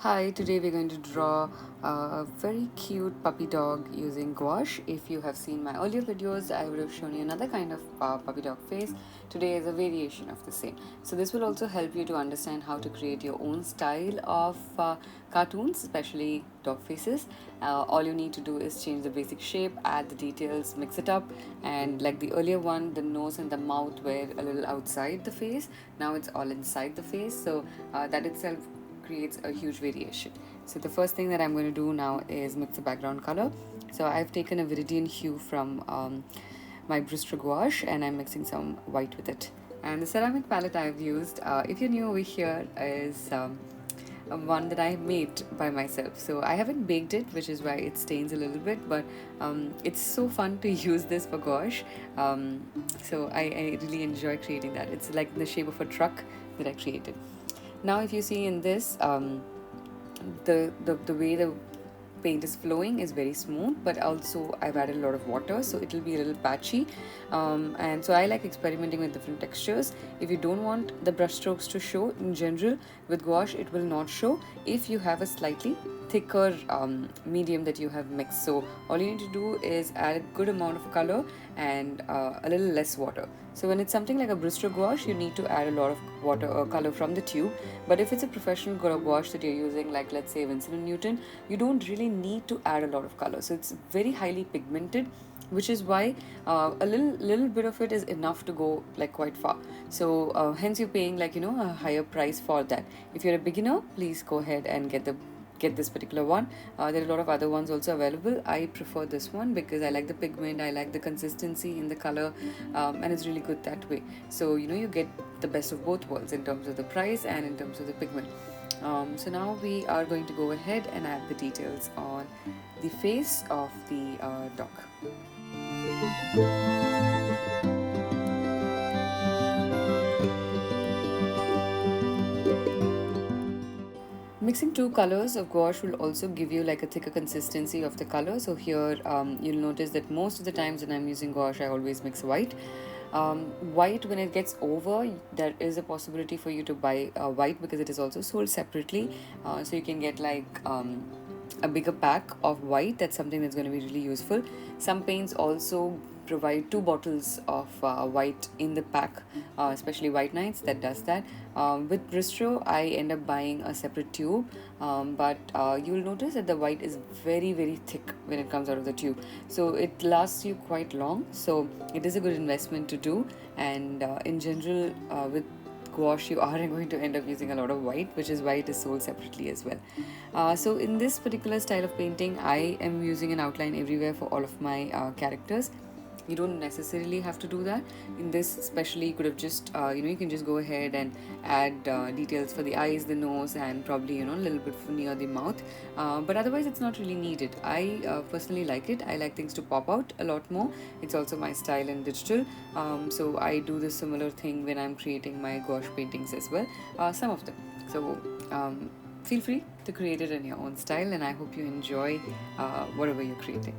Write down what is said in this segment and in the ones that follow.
Hi, today we're going to draw a very cute puppy dog using gouache. If you have seen my earlier videos, I would have shown you another kind of puppy dog face. Today is a variation of the same. So this will also help you to understand how to create your own style of cartoons, especially dog faces. All you need to do is change the basic shape, add the details, mix it up, and like the earlier one, the nose and the mouth were a little outside the face. Now it's all inside the face. So that itself creates a huge variation. So the first thing that I'm going to do now is mix the background color. So I've taken a viridian hue from my brustro gouache and I'm mixing some white with it. And the ceramic palette I've used, if you're new over here, is one that I made by myself. So I haven't baked it, which is why it stains a little bit, but it's so fun to use this for gouache. So I really enjoy creating that. It's like the shape of a truck that I created. Now if you see in this, the way the paint is flowing is very smooth, but also I've added a lot of water, so it'll be a little patchy. And so I like experimenting with different textures. If you don't want the brush strokes to show in general, with gouache it will not show if you have a slightly thicker medium that you have mixed. So all you need to do is add a good amount of color and a little less water. So when it's something like a brustro gouache, you need to add a lot of water or color from the tube. But if it's a professional gouache that you're using, like let's say Vincent and Newton, you don't really need to add a lot of color. So it's very highly pigmented, which is why a little bit of it is enough to go like quite far. So hence you're paying like a higher price for that. If you're a beginner, please go ahead and get this particular one. There are a lot of other ones also available. I prefer this one because I like the pigment, I like the consistency in the color, and it's really good that way. So you get the best of both worlds in terms of the price and in terms of the pigment. So now we are going to go ahead and add the details on the face of the dog. Mixing two colors of gouache will also give you like a thicker consistency of the color. So here you'll notice that most of the times when I'm using gouache, I always mix white. White, when it gets over, there is a possibility for you to buy white because it is also sold separately. So you can get like a bigger pack of white. That's something that's going to be really useful. Some paints also provide two bottles of white in the pack, especially White Nights that does that. With brustro, I end up buying a separate tube, but you will notice that the white is very thick when it comes out of the tube, so it lasts you quite long. So it is a good investment to do, and in general with gouache you are going to end up using a lot of white, which is why it is sold separately as well. So in this particular style of painting, I am using an outline everywhere for all of my characters. You don't necessarily have to do that. In this especially, you could have just you can just go ahead and add details for the eyes, the nose, and probably a little bit near the mouth, but otherwise it's not really needed. I personally like it. I like things to pop out a lot more. It's also my style in digital, so I do this similar thing when I'm creating my gouache paintings as well, some of them. So feel free to create it in your own style, and I hope you enjoy whatever you're creating.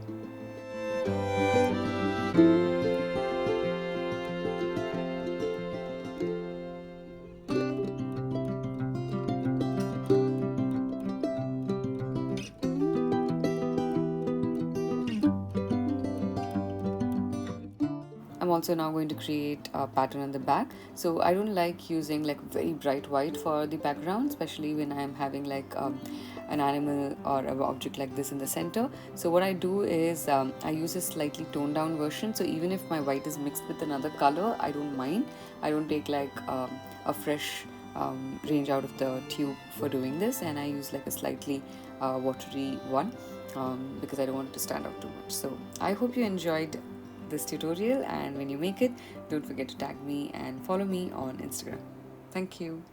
I'm also now going to create a pattern on the back. So I don't like using like very bright white for the background, especially when I'm having like an animal or an object like this in the center. So what I do is I use a slightly toned down version. So even if my white is mixed with another color, I don't mind. I don't take like a fresh range out of the tube for doing this, and I use like a slightly watery one because I don't want it to stand out too much. So I hope you enjoyed this tutorial, and when you make it, don't forget to tag me and follow me on Instagram. Thank you.